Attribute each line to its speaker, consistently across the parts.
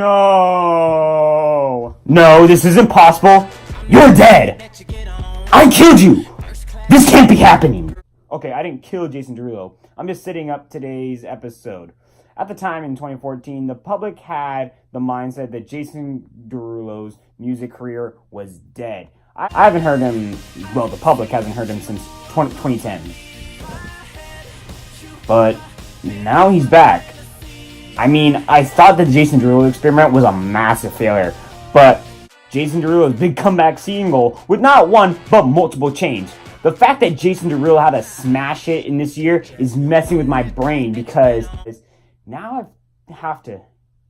Speaker 1: No! No, this isn't possible. You're dead! I killed you! This can't be happening! Okay, I didn't kill Jason Derulo. I'm just setting up today's episode. At the time in 2014, the public had the mindset that Jason Derulo's music career was dead. I haven't heard him, well, the public hasn't heard him since 2010. But now he's back. I mean, I thought the Jason Derulo experiment was a massive failure, but Jason Derulo's big comeback single with not one, but multiple chains. The fact that Jason Derulo had a smash hit in this year is messing with my brain because now I have to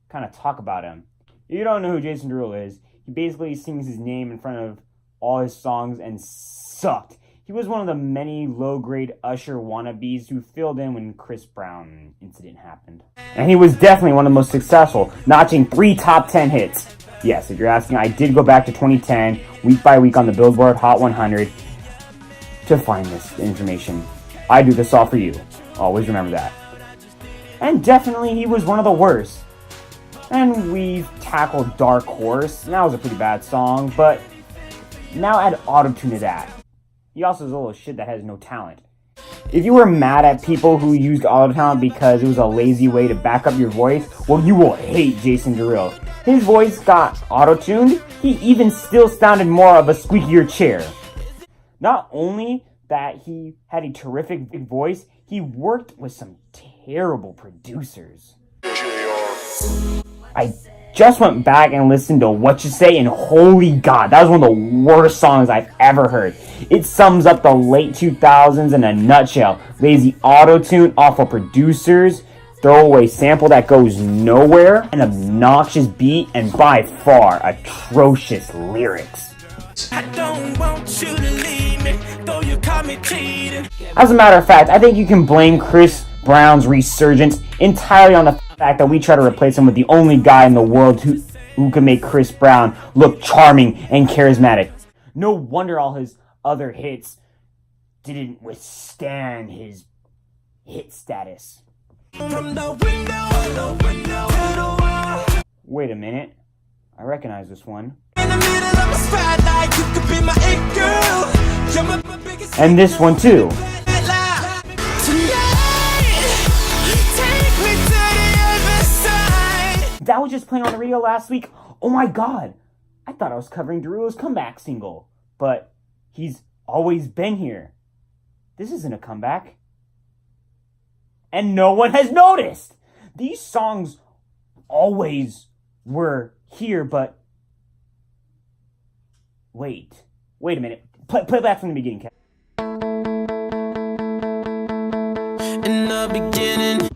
Speaker 1: kind of talk about him. If you don't know who Jason Derulo is, he basically sings his name in front of all his songs and sucked. He was one of the many low-grade Usher wannabes who filled in when Chris Brown incident happened. And he was definitely one of the most successful, notching 3 top 10 hits. Yes, if you're asking, I did go back to 2010, week by week on the Billboard Hot 100 to find this information. I do this all for you. Always remember that. And definitely he was one of the worst. And we've tackled Dark Horse, and that was a pretty bad song, but now add autotune to that. He also is a little shit that has no talent. If you were mad at people who used autotune because it was a lazy way to back up your voice, well, you will hate Jason Derulo. His voice got autotuned, he even still sounded more of a squeakier chair. Not only that he had a terrific big voice, he worked with some terrible producers. I just went back and listened to What You Say, and holy god, that was one of the worst songs I've ever heard. It sums up the late 2000s in a nutshell. Lazy auto-tune, awful producers, throwaway sample that goes nowhere, an obnoxious beat, and by far atrocious lyrics. I don't want you to leave me, though you caught me cheating. As a matter of fact, I think you can blame Chris Brown's resurgence entirely on the fact that we try to replace him with the only guy in the world who can make Chris Brown look charming and charismatic. No wonder all his other hits didn't withstand his hit status. Wait a minute. I recognize this one. And this one too. That was just playing on the radio last week. Oh my god. I thought I was covering Derulo's comeback single. But he's always been here. This isn't a comeback. And no one has noticed. These songs always were here, but wait a minute. Play back from the beginning, Kevin. In the beginning.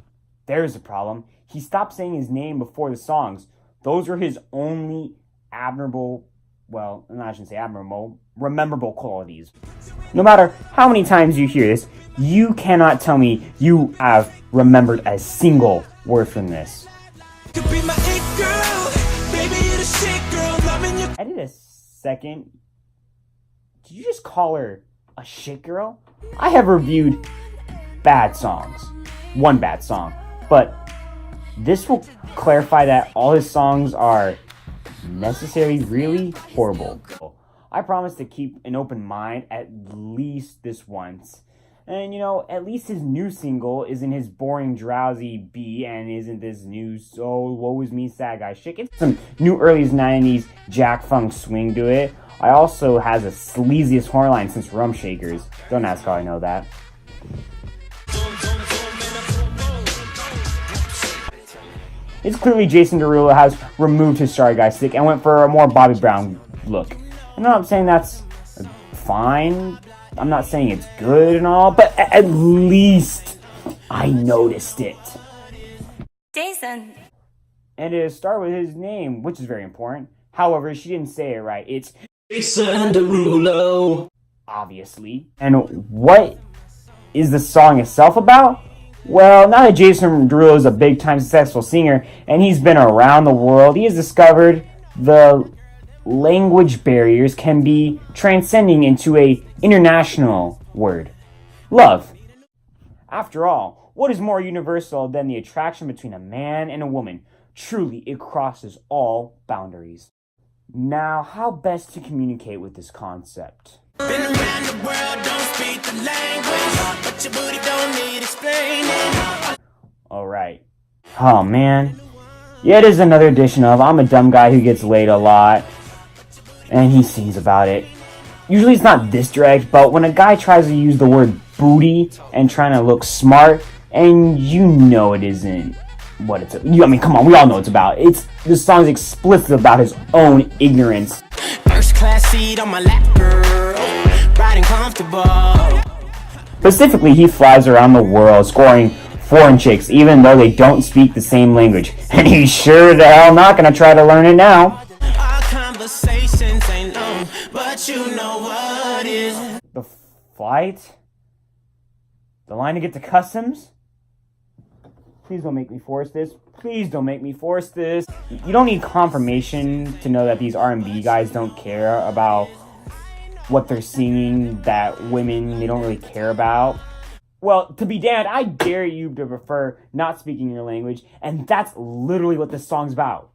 Speaker 1: There's a problem. He stopped saying his name before the songs. Those were his only admirable, well, I shouldn't say admirable, rememberable qualities. No matter how many times you hear this, you cannot tell me you have remembered a single word from this. I did a second. Did you just call her a shit girl? I have reviewed bad songs. One bad song. But this will clarify that all his songs are necessarily really horrible. I promise to keep an open mind at least this once. And you know, at least his new single isn't his boring, drowsy beat and isn't this new so woe is me sad guy shit. It's some new early 90s Jack Funk swing to it. I also has the sleaziest horn line since Rum Shakers. Don't ask how I know that. It's clearly Jason Derulo has removed his Sorry Guy stick and went for a more Bobby Brown look. I'm not saying that's fine. I'm not saying it's good and all, but at least I noticed it. Jason. And it started with his name, which is very important. However, she didn't say it right. It's Jason Derulo. Obviously. And what is the song itself about? Well, now that Jason Derulo is a big-time successful singer and he's been around the world, he has discovered the language barriers can be transcending into a international word. Love. After all, what is more universal than the attraction between a man and a woman? Truly, it crosses all boundaries. Now, how best to communicate with this concept?
Speaker 2: Been around the world, don't speak the language, but your booty don't need explaining.
Speaker 1: Alright. Oh man. Yeah, it is another edition of I'm a dumb guy who gets laid a lot. And he sings about it. Usually it's not this direct, but when a guy tries to use the word booty and trying to look smart, and you know it isn't what it's... I mean, come on, we all know it's about. This song's explicit about his own ignorance.
Speaker 2: First class seat on my lap, girl, riding comfortable.
Speaker 1: Specifically, he flies around the world scoring foreign chicks, even though they don't speak the same language. And he's sure the hell not gonna try to learn it now.
Speaker 2: Our conversations ain't long, but you know what is.
Speaker 1: The flight? The line to get to customs? Please don't make me force this. Please don't make me force this. You don't need confirmation to know that these R&B guys don't care about what they're singing that women, they don't really care about. Well, to be damned, I dare you to prefer not speaking your language, and that's literally what this song's about.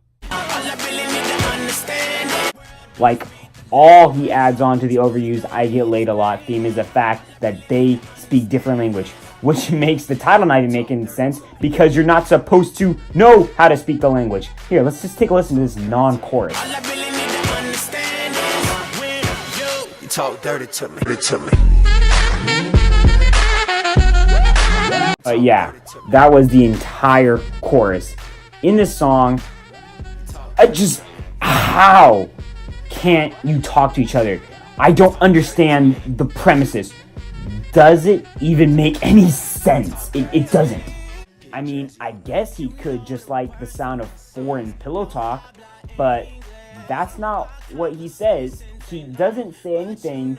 Speaker 1: Like, all he adds on to the overused I get laid a lot theme is the fact that they speak different language, which makes the title not even making sense because you're not supposed to know how to speak the language. Here, let's just take a listen to this non-chorus.
Speaker 2: You talk dirty to me.
Speaker 1: Yeah, that was the entire chorus. In this song, how can't you talk to each other? I don't understand the premises. Does it even make any sense? It doesn't. I mean, I guess he could just like the sound of foreign pillow talk, but that's not what he says. He doesn't say anything.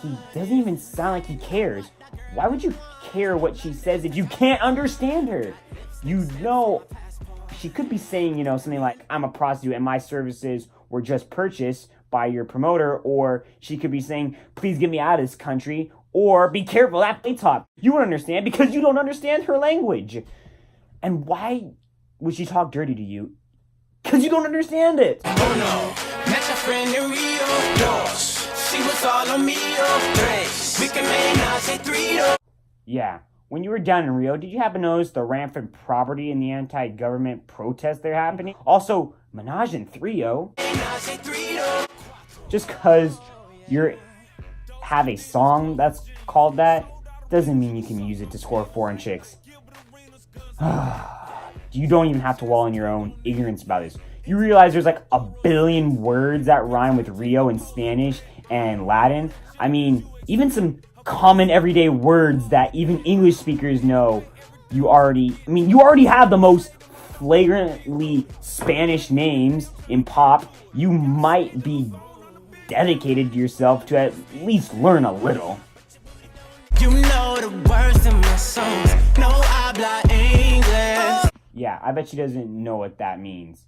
Speaker 1: He doesn't even sound like he cares. Why would you care what she says if you can't understand her? You know, she could be saying, something like, I'm a prostitute and my services were just purchased by your promoter, or she could be saying, please get me out of this country, or be careful, that play talk. You won't understand because you don't understand her language. And why would she talk dirty to you? Because you don't understand it.
Speaker 2: Oh no, met a friend in Rio, dos. She was all on me, tres. We can make now say three,
Speaker 1: Yeah. When you were down in Rio, did you happen to notice the rampant property and the anti-government protests that are happening? Also, Menage and Three-O. Just because you have a song that's called that, doesn't mean you can use it to score foreign chicks. You don't even have to wallow in your own ignorance about this. You realize there's like a billion words that rhyme with Rio in Spanish and Latin? I mean, even some common everyday words that even English speakers know. You already have the most flagrantly Spanish names in pop. You might be dedicated to yourself to at least learn a little.
Speaker 2: You know the words in my songs. No habla English.
Speaker 1: Yeah, I bet she doesn't know what that means.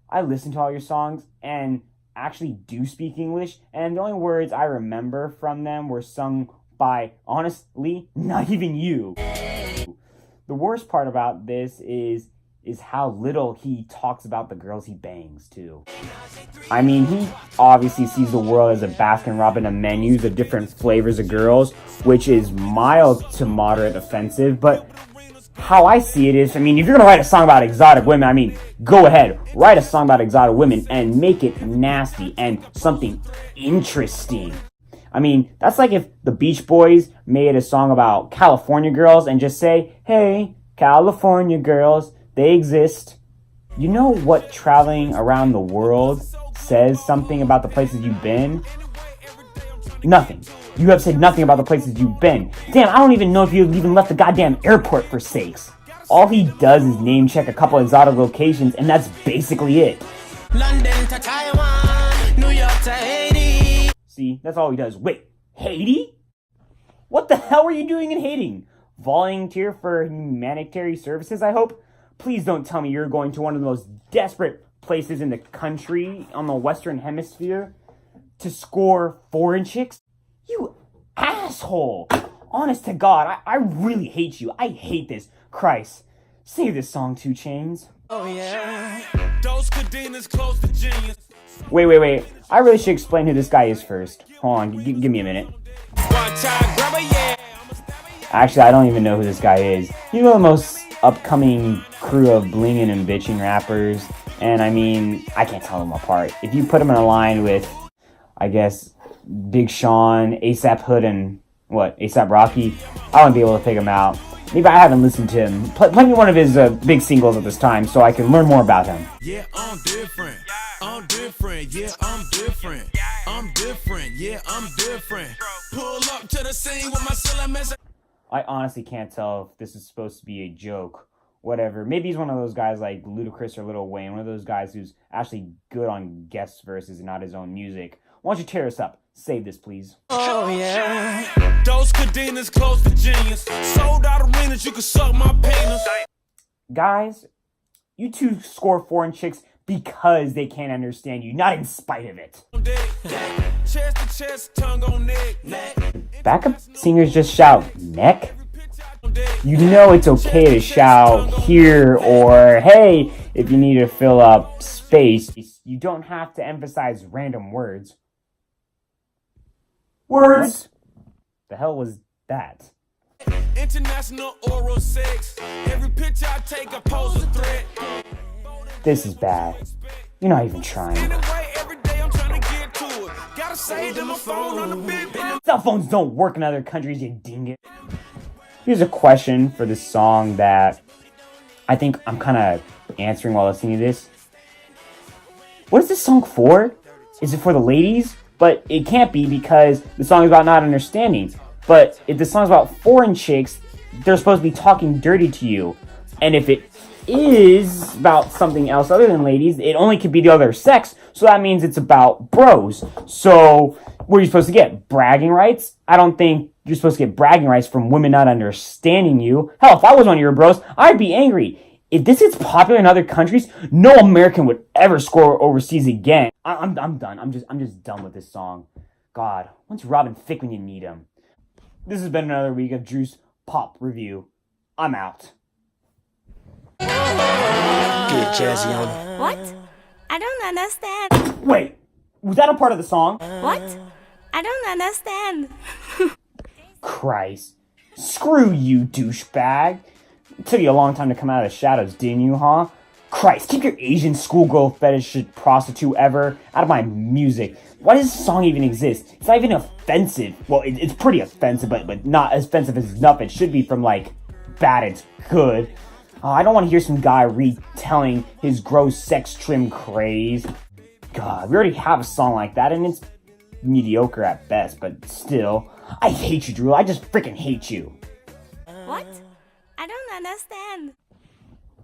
Speaker 1: I listen to all your songs and actually do speak English, and the only words I remember from them were sung by, honestly, not even you. The worst part about this is how little he talks about the girls he bangs, too. I mean, he obviously sees the world as a Baskin-Robbins of menus of different flavors of girls, which is mild to moderate offensive, but how I see it is, if you're going to write a song about exotic women, go ahead, write a song about exotic women and make it nasty and something interesting. That's like if the Beach Boys made a song about California girls and just say, hey, California girls, they exist. You know what traveling around the world says something about the places you've been? Nothing. You have said nothing about the places you've been. Damn, I don't even know if you've even left the goddamn airport for sakes. All he does is name check a couple exotic locations, and that's basically it.
Speaker 2: London to Taiwan, New York to Haiti.
Speaker 1: See, that's all he does. Wait, Haiti? What the hell were you doing in Haiti? Volunteer for humanitarian services, I hope? Please don't tell me you're going to one of the most desperate places in the country on the Western Hemisphere to score foreign chicks? You asshole! Honest to God, I really hate you. I hate this. Christ. Sing this song, 2 Chainz.
Speaker 2: Oh yeah. Those cadenas close to genius.
Speaker 1: Wait. I really should explain who this guy is first. Hold on, give me a minute. Actually, I don't even know who this guy is. He's one of the most upcoming crew of blingin' and bitching rappers. And I mean, I can't tell them apart. If you put them in a line with, I guess, Big Sean, ASAP Hood, and ASAP Rocky, I wouldn't be able to pick him out. Maybe I haven't listened to him. Play me one of his big singles at this time so I can learn more about him.
Speaker 2: Yeah, I'm different. I'm different. Yeah, I'm different. I'm different. Yeah, I'm different. Pull up to the scene with my silly mess.
Speaker 1: I honestly can't tell if this is supposed to be a joke. Whatever. Maybe he's one of those guys like Ludacris or Lil Wayne, one of those guys who's actually good on guest verses and not his own music. Why don't you tear us up? Save this, please.
Speaker 2: Oh yeah. Those cadenas close to genius. Sold out arenas, you can suck my penis.
Speaker 1: Guys, you two score foreign chicks because they can't understand you, not in spite of it.
Speaker 2: Chest to chest, tongue on neck.
Speaker 1: Backup singers just shout neck? You know it's okay to shout here or hey if you need to fill up space. You don't have to emphasize random words. Words? The hell was that?
Speaker 2: International oral sex. Every picture I take, I pose a threat.
Speaker 1: This is bad. You're not even trying.
Speaker 2: Anyway, every day I'm trying to get to it. Gotta save to my phone on the big phone.
Speaker 1: Cell phones don't work in other countries, you dingus. Here's a question for this song that I think I'm kind of answering while listening to this. What is this song for? Is it for the ladies? But it can't be because the song is about not understanding. But if the song is about foreign chicks, they're supposed to be talking dirty to you. And if it is about something else other than ladies, it only could be the other sex. So that means it's about bros. So what are you supposed to get? Bragging rights? I don't think you're supposed to get bragging rights from women not understanding you. Hell, if I was one of your bros, I'd be angry. If this is popular in other countries, no American would ever score overseas again. I'm done. I'm just done with this song. God, when's Robin Thicke when you need him? This has been another week of Drew's Pop Review. I'm out.
Speaker 3: Get jazzy on it.
Speaker 4: What? I don't understand.
Speaker 1: Wait, was that a part of the song?
Speaker 4: What? I don't understand.
Speaker 1: Christ. Screw you, douchebag. It took you a long time to come out of the shadows, didn't you, huh? Christ, keep your Asian schoolgirl fetish prostitute ever out of my music. Why does this song even exist? It's not even offensive. Well, it's pretty offensive, but not as offensive as enough. It should be from, like, bad it's good. I don't want to hear some guy retelling his gross sex trim craze. God, we already have a song like that, and it's mediocre at best, but still. I hate you, Drew. I just freaking hate you.
Speaker 4: What? I don't understand.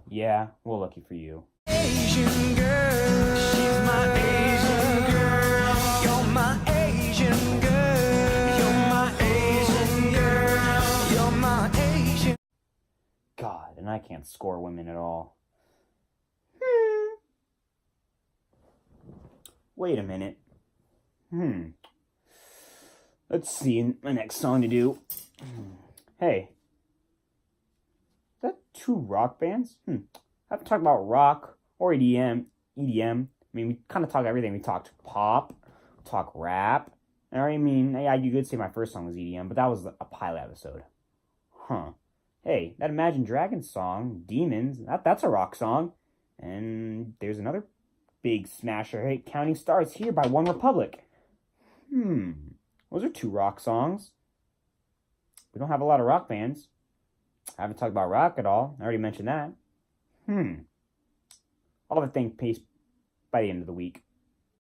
Speaker 1: Yeah, well, lucky for you.
Speaker 2: Asian girl, she's my Asian girl. You're my Asian girl. You're my Asian girl. You're my Asian.
Speaker 1: God, and I can't score women at all. Wait a minute. Let's see my next song to do. Hey. Is that 2 rock bands? I haven't talked about rock or EDM. I mean, we kind of talk everything. We talked pop, talk rap. I mean, yeah, you could say my first song was EDM, but that was a pilot episode. Hey, that Imagine Dragons song, Demons, that's a rock song. And there's another big smasher hit, Counting Stars, Here by One Republic. Those are 2 rock songs. We don't have a lot of rock bands. I haven't talked about rock at all. I already mentioned that. I'll have a thing paced by the end of the week.